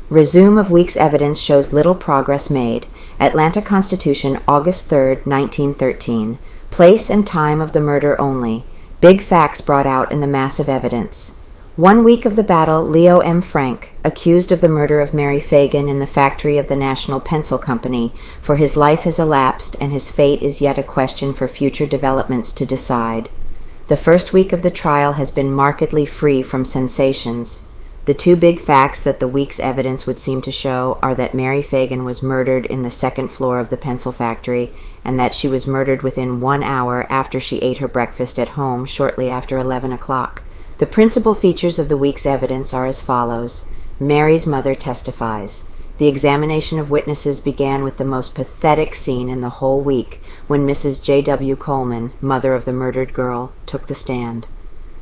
Resume of week's evidence shows little progress made. Atlanta Constitution, August 3, 1913. Place and time of the murder only. Big facts brought out in the massive evidence. 1 week of the battle, Leo M. Frank, accused of the murder of Mary Phagan in the factory of the National Pencil Company, for his life has elapsed and his fate is yet a question for future developments to decide. The first week of the trial has been markedly free from sensations. The two big facts that the week's evidence would seem to show are that Mary Phagan was murdered in the second floor of the pencil factory, and that she was murdered within 1 hour after she ate her breakfast at home shortly after 11 o'clock. The principal features of the week's evidence are as follows. Mary's mother testifies. The examination of witnesses began with the most pathetic scene in the whole week, when Mrs. J.W. Coleman, mother of the murdered girl, took the stand.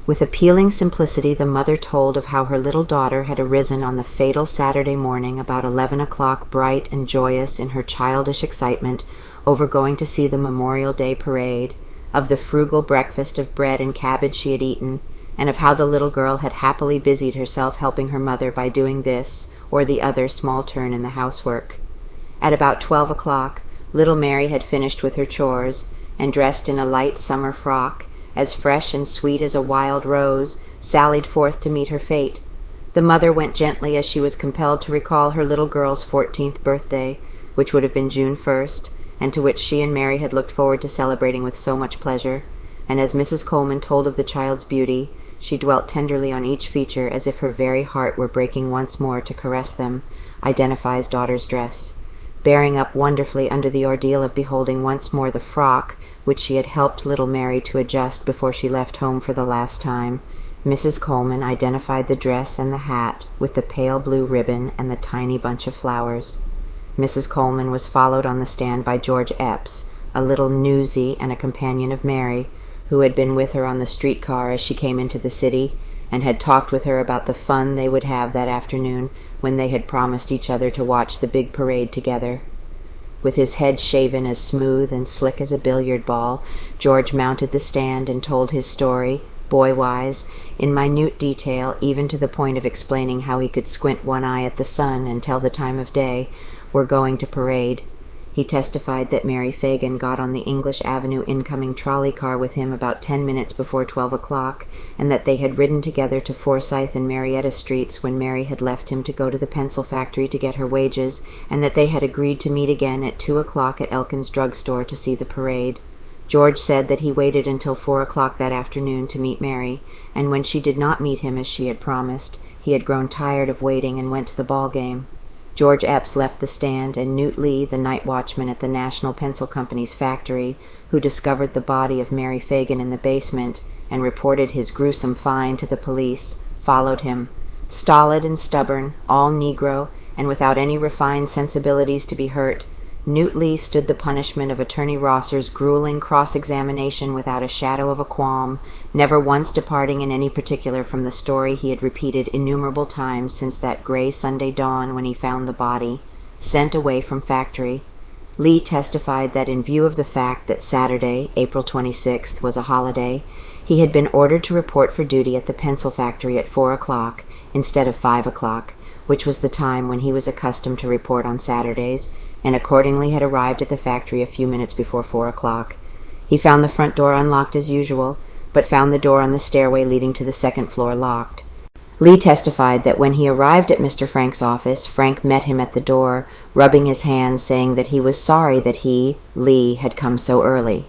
With appealing simplicity, the mother told of how her little daughter had arisen on the fatal Saturday morning about 11 o'clock, bright and joyous in her childish excitement over going to see the Memorial Day parade, of the frugal breakfast of bread and cabbage she had eaten, and of how the little girl had happily busied herself helping her mother by doing this or the other small turn in the housework. At about 12 o'clock, little Mary had finished with her chores, and dressed in a light summer frock, as fresh and sweet as a wild rose, sallied forth to meet her fate. The mother went gently as she was compelled to recall her little girl's 14th birthday, which would have been June 1st, and to which she and Mary had looked forward to celebrating with so much pleasure, and as Mrs. Coleman told of the child's beauty, she dwelt tenderly on each feature as if her very heart were breaking once more to caress them, identifies daughter's dress. Bearing up wonderfully under the ordeal of beholding once more the frock which she had helped little Mary to adjust before she left home for the last time, Mrs. Coleman identified the dress and the hat with the pale blue ribbon and the tiny bunch of flowers. Mrs. Coleman was followed on the stand by George Epps, a little newsy and a companion of Mary, who had been with her on the streetcar as she came into the city, and had talked with her about the fun they would have that afternoon when they had promised each other to watch the big parade together. With his head shaven as smooth and slick as a billiard ball, George mounted the stand and told his story, boy-wise, in minute detail, even to the point of explaining how he could squint one eye at the sun and tell the time of day, "We're going to parade." He testified that Mary Phagan got on the English Avenue incoming trolley car with him about 10 minutes before 12 o'clock, and that they had ridden together to Forsyth and Marietta Streets when Mary had left him to go to the pencil factory to get her wages, and that they had agreed to meet again at 2 o'clock at Elkin's drugstore to see the parade. George said that he waited until 4 o'clock that afternoon to meet Mary, and when she did not meet him as she had promised, he had grown tired of waiting and went to the ball game. George Epps left the stand, and Newt Lee, the night watchman at the National Pencil Company's factory, who discovered the body of Mary Phagan in the basement and reported his gruesome find to the police, followed him. Stolid and stubborn, all Negro, and without any refined sensibilities to be hurt, Newt Lee stood the punishment of Attorney Rosser's grueling cross-examination without a shadow of a qualm, never once departing in any particular from the story he had repeated innumerable times since that gray Sunday dawn when he found the body, sent away from factory. Lee testified that in view of the fact that Saturday, April 26th, was a holiday, he had been ordered to report for duty at the pencil factory at 4 o'clock instead of 5 o'clock, which was the time when he was accustomed to report on Saturdays, and accordingly had arrived at the factory a few minutes before 4 o'clock. He found the front door unlocked as usual, but found the door on the stairway leading to the second floor locked. Lee testified that when he arrived at Mr. Frank's office, Frank met him at the door, rubbing his hands, saying that he was sorry that he, Lee, had come so early.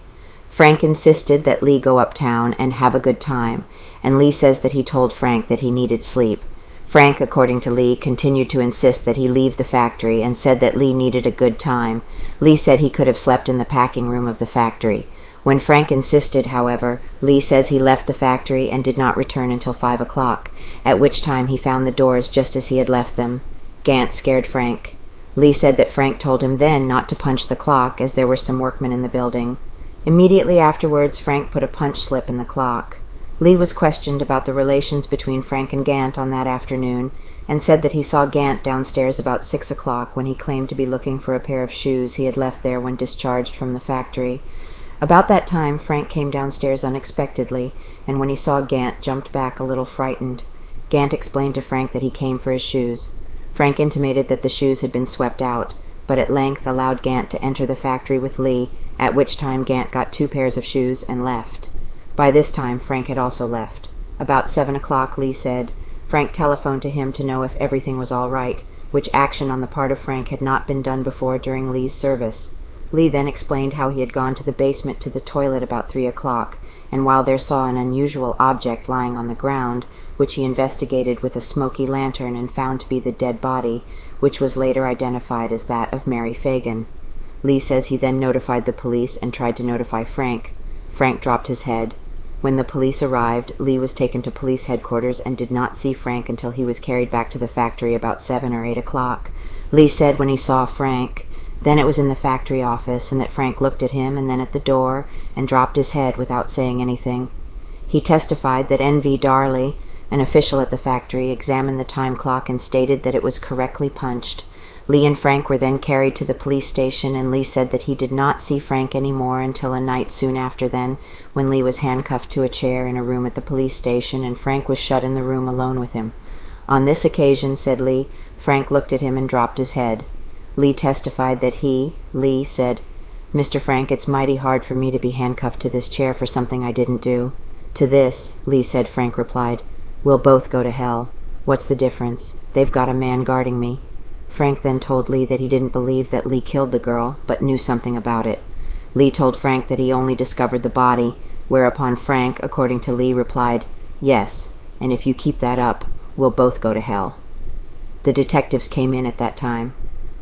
Frank insisted that Lee go uptown and have a good time, and Lee says that he told Frank that he needed sleep. Frank, according to Lee, continued to insist that he leave the factory and said that Lee needed a good time. Lee said he could have slept in the packing room of the factory. When Frank insisted, however, Lee says he left the factory and did not return until 5 o'clock, at which time he found the doors just as he had left them. Gant scared Frank. Lee said that Frank told him then not to punch the clock, as there were some workmen in the building. Immediately afterwards, Frank put a punch slip in the clock. Lee was questioned about the relations between Frank and Gant on that afternoon, and said that he saw Gant downstairs about 6 o'clock when he claimed to be looking for a pair of shoes he had left there when discharged from the factory. About that time, Frank came downstairs unexpectedly, and when he saw Gant, jumped back a little frightened. Gant explained to Frank that he came for his shoes. Frank intimated that the shoes had been swept out, but at length allowed Gant to enter the factory with Lee, at which time Gant got 2 pairs of shoes and left. By this time, Frank had also left. About 7 o'clock, Lee said. Frank telephoned to him to know if everything was all right, which action on the part of Frank had not been done before during Lee's service. Lee then explained how he had gone to the basement to the toilet about 3 o'clock, and while there saw an unusual object lying on the ground, which he investigated with a smoky lantern and found to be the dead body, which was later identified as that of Mary Phagan. Lee says he then notified the police and tried to notify Frank. Frank dropped his head. When the police arrived, Lee was taken to police headquarters and did not see Frank until he was carried back to the factory about 7 or 8 o'clock. Lee said when he saw Frank, then it was in the factory office, and that Frank looked at him and then at the door and dropped his head without saying anything. He testified that N.V. Darley, an official at the factory, examined the time clock and stated that it was correctly punched. Lee and Frank were then carried to the police station, and Lee said that he did not see Frank any more until a night soon after then, when Lee was handcuffed to a chair in a room at the police station, and Frank was shut in the room alone with him. On this occasion, said Lee, Frank looked at him and dropped his head. Lee testified that Lee, said, "Mr. Frank, it's mighty hard for me to be handcuffed to this chair for something I didn't do." To this, Lee said, Frank replied, "We'll both go to hell. What's the difference? They've got a man guarding me." Frank then told Lee that he didn't believe that Lee killed the girl, but knew something about it. Lee told Frank that he only discovered the body, whereupon Frank, according to Lee, replied, "Yes, and if you keep that up, we'll both go to hell." The detectives came in at that time.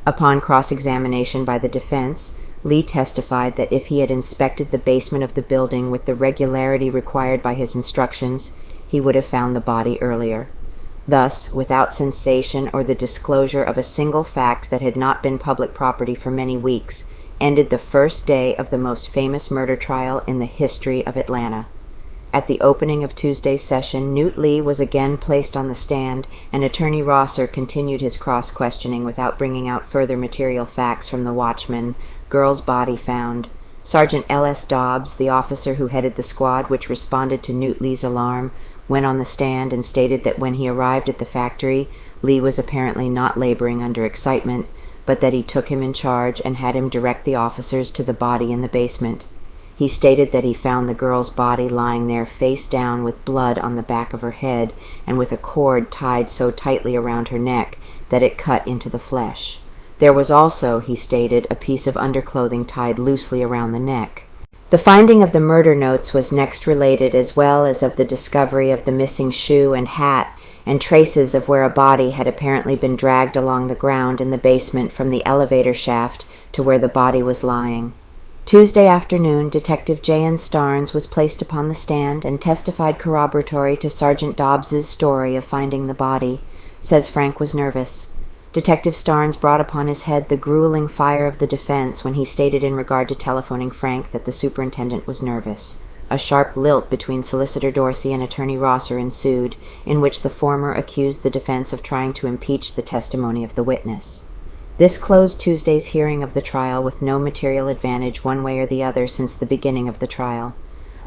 Upon cross-examination by the defense, Lee testified that if he had inspected the basement of the building with the regularity required by his instructions, he would have found the body earlier. Thus, without sensation or the disclosure of a single fact that had not been public property for many weeks, ended the first day of the most famous murder trial in the history of Atlanta. At the opening of Tuesday's session, Newt Lee was again placed on the stand, and Attorney Rosser continued his cross-questioning without bringing out further material facts from the watchman. Girl's body found. Sergeant L.S. Dobbs, the officer who headed the squad which responded to Newt Lee's alarm, went on the stand and stated that when he arrived at the factory, Lee was apparently not laboring under excitement, but that he took him in charge and had him direct the officers to the body in the basement. He stated that he found the girl's body lying there face down with blood on the back of her head and with a cord tied so tightly around her neck that it cut into the flesh. There was also, he stated, a piece of underclothing tied loosely around the neck. The finding of the murder notes was next related, as well as of the discovery of the missing shoe and hat, and traces of where a body had apparently been dragged along the ground in the basement from the elevator shaft to where the body was lying. Tuesday afternoon, Detective J.N. Starnes was placed upon the stand and testified corroboratory to Sergeant Dobbs's story of finding the body. Says Frank was nervous. Detective Starnes brought upon his head the grueling fire of the defense when he stated in regard to telephoning Frank that the superintendent was nervous. A sharp lilt between Solicitor Dorsey and Attorney Rosser ensued, in which the former accused the defense of trying to impeach the testimony of the witness. This closed Tuesday's hearing of the trial with no material advantage one way or the other since the beginning of the trial.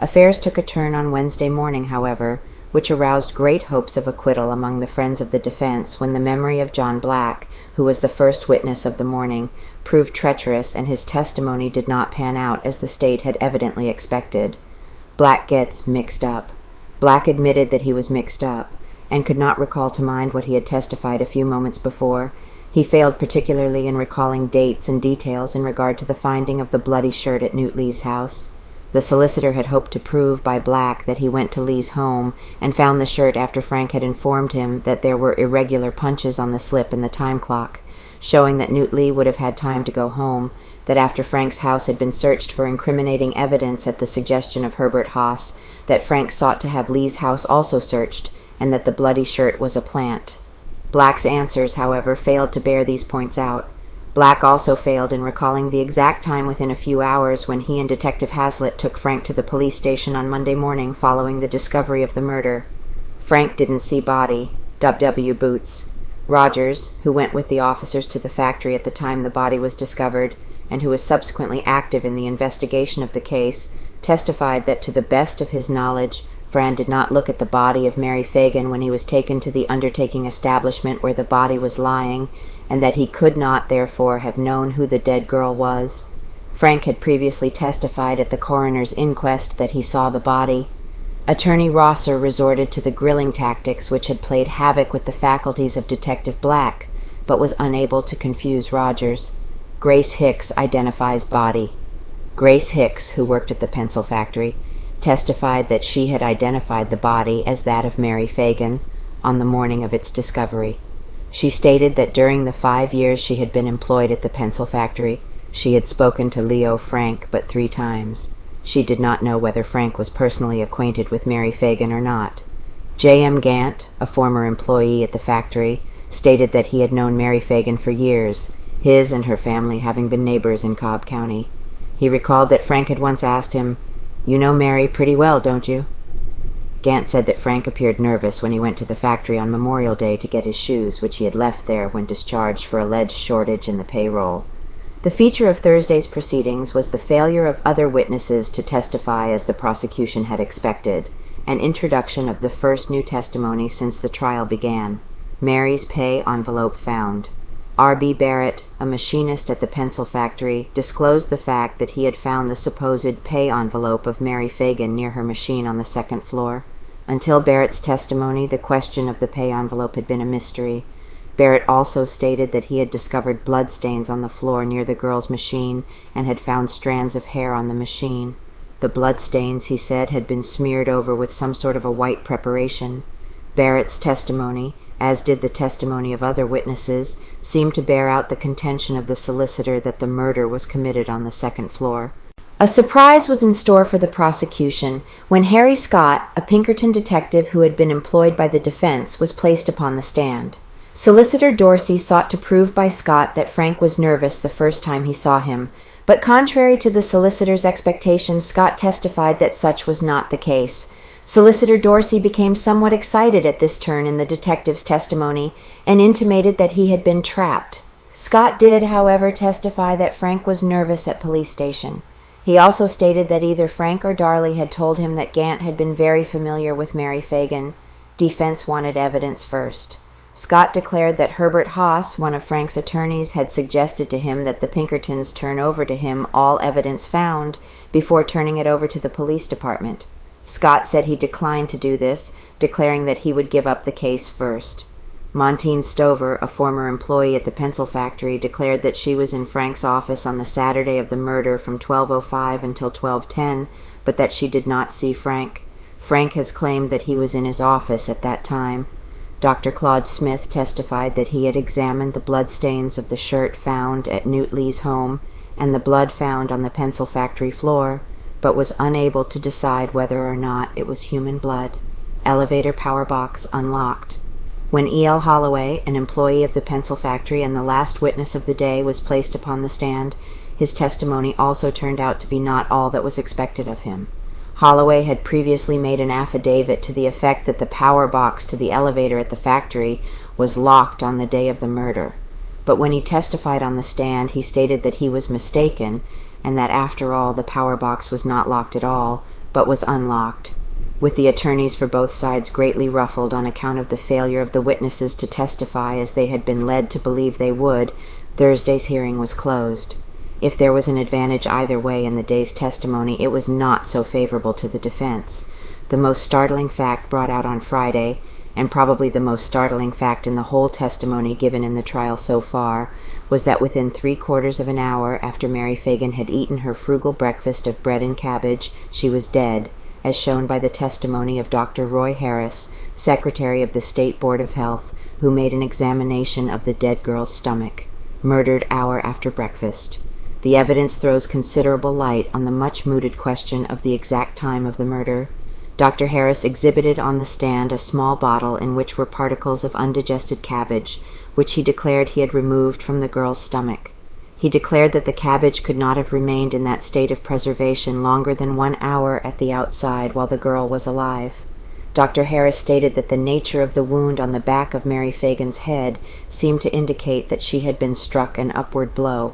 Affairs took a turn on Wednesday morning, however, which aroused great hopes of acquittal among the friends of the defense when the memory of John Black, who was the first witness of the morning, proved treacherous and his testimony did not pan out as the state had evidently expected. Black gets mixed up. Black admitted that he was mixed up, and could not recall to mind what he had testified a few moments before. He failed particularly in recalling dates and details in regard to the finding of the bloody shirt at Newt Lee's house. The solicitor had hoped to prove by Black that he went to Lee's home and found the shirt after Frank had informed him that there were irregular punches on the slip in the time clock, showing that Newt Lee would have had time to go home, that after Frank's house had been searched for incriminating evidence at the suggestion of Herbert Haas, that Frank sought to have Lee's house also searched, and that the bloody shirt was a plant. Black's answers, however, failed to bear these points out. Black also failed in recalling the exact time within a few hours when he and Detective Hazlitt took Frank to the police station on Monday morning following the discovery of the murder. Frank didn't see body. W. Boots. Rogers, who went with the officers to the factory at the time the body was discovered, and who was subsequently active in the investigation of the case, testified that to the best of his knowledge, Fran did not look at the body of Mary Phagan when he was taken to the undertaking establishment where the body was lying, and that he could not, therefore, have known who the dead girl was. Frank had previously testified at the coroner's inquest that he saw the body. Attorney Rosser resorted to the grilling tactics which had played havoc with the faculties of Detective Black, but was unable to confuse Rogers. Grace Hicks identifies body. Grace Hicks, who worked at the pencil factory, testified that she had identified the body as that of Mary Phagan on the morning of its discovery. She stated that during the 5 years she had been employed at the pencil factory, she had spoken to Leo Frank but 3 times. She did not know whether Frank was personally acquainted with Mary Phagan or not. J.M. Gant, a former employee at the factory, stated that he had known Mary Phagan for years, his and her family having been neighbors in Cobb County. He recalled that Frank had once asked him, "You know Mary pretty well, don't you?" Gant said that Frank appeared nervous when he went to the factory on Memorial Day to get his shoes, which he had left there when discharged for alleged shortage in the payroll. The feature of Thursday's proceedings was the failure of other witnesses to testify as the prosecution had expected, an introduction of the first new testimony since the trial began. Mary's pay envelope found. R.B. Barrett, a machinist at the pencil factory, disclosed the fact that he had found the supposed pay envelope of Mary Phagan near her machine on the 2nd floor. Until Barrett's testimony, the question of the pay envelope had been a mystery. Barrett also stated that he had discovered bloodstains on the floor near the girl's machine and had found strands of hair on the machine. The bloodstains, he said, had been smeared over with some sort of a white preparation. Barrett's testimony, as did the testimony of other witnesses, seemed to bear out the contention of the solicitor that the murder was committed on the 2nd floor. A surprise was in store for the prosecution when Harry Scott, a Pinkerton detective who had been employed by the defense, was placed upon the stand. Solicitor Dorsey sought to prove by Scott that Frank was nervous the first time he saw him, but contrary to the solicitor's expectations, Scott testified that such was not the case. Solicitor Dorsey became somewhat excited at this turn in the detective's testimony and intimated that he had been trapped. Scott did, however, testify that Frank was nervous at police station. He also stated that either Frank or Darley had told him that Gant had been very familiar with Mary Phagan. Defense wanted evidence first. Scott declared that Herbert Haas, one of Frank's attorneys, had suggested to him that the Pinkertons turn over to him all evidence found before turning it over to the police department. Scott said he declined to do this, declaring that he would give up the case first. Montine Stover, a former employee at the pencil factory, declared that she was in Frank's office on the Saturday of the murder from 12:05 until 12:10, but that she did not see Frank. Frank has claimed that he was in his office at that time. Dr. Claude Smith testified that he had examined the bloodstains of the shirt found at Newt Lee's home and the blood found on the pencil factory floor, but was unable to decide whether or not it was human blood. Elevator power box unlocked. When E.L. Holloway, an employee of the pencil factory and the last witness of the day, was placed upon the stand, his testimony also turned out to be not all that was expected of him. Holloway had previously made an affidavit to the effect that the power box to the elevator at the factory was locked on the day of the murder. But when he testified on the stand, he stated that he was mistaken and that after all the power box was not locked at all, but was unlocked. With the attorneys for both sides greatly ruffled on account of the failure of the witnesses to testify as they had been led to believe they would, Thursday's hearing was closed. If there was an advantage either way in the day's testimony, it was not so favorable to the defense. The most startling fact brought out on Friday, and probably the most startling fact in the whole testimony given in the trial so far, was that within 3/4 of an hour after Mary Phagan had eaten her frugal breakfast of bread and cabbage, she was dead, as shown by the testimony of Dr. Roy Harris, Secretary of the State Board of Health, who made an examination of the dead girl's stomach. Murdered hour after breakfast. The evidence throws considerable light on the much-mooted question of the exact time of the murder. Dr. Harris exhibited on the stand a small bottle in which were particles of undigested cabbage, which he declared he had removed from the girl's stomach. He declared that the cabbage could not have remained in that state of preservation longer than 1 hour at the outside while the girl was alive. Dr. Harris stated that the nature of the wound on the back of Mary Phagan's head seemed to indicate that she had been struck an upward blow.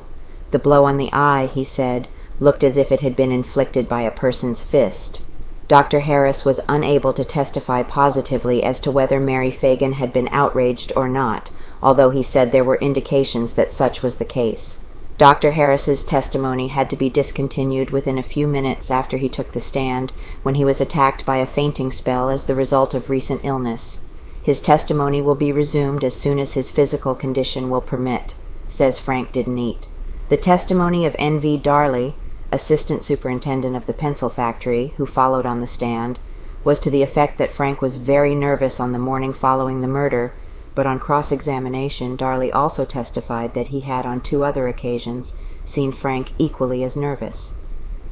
The blow on the eye, he said, looked as if it had been inflicted by a person's fist. Dr. Harris was unable to testify positively as to whether Mary Phagan had been outraged or not, although he said there were indications that such was the case. Dr. Harris's testimony had to be discontinued within a few minutes after he took the stand, when he was attacked by a fainting spell as the result of recent illness. His testimony will be resumed as soon as his physical condition will permit, says Frank Didn't Eat. The testimony of N.V. Darley, assistant superintendent of the pencil factory, who followed on the stand, was to the effect that Frank was very nervous on the morning following the murder, but on cross-examination, Darley also testified that he had on 2 other occasions seen Frank equally as nervous.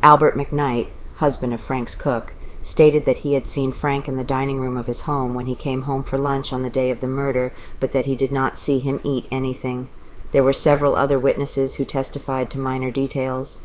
Albert McKnight, husband of Frank's cook, stated that he had seen Frank in the dining room of his home when he came home for lunch on the day of the murder, but that he did not see him eat anything. There were several other witnesses who testified to minor details.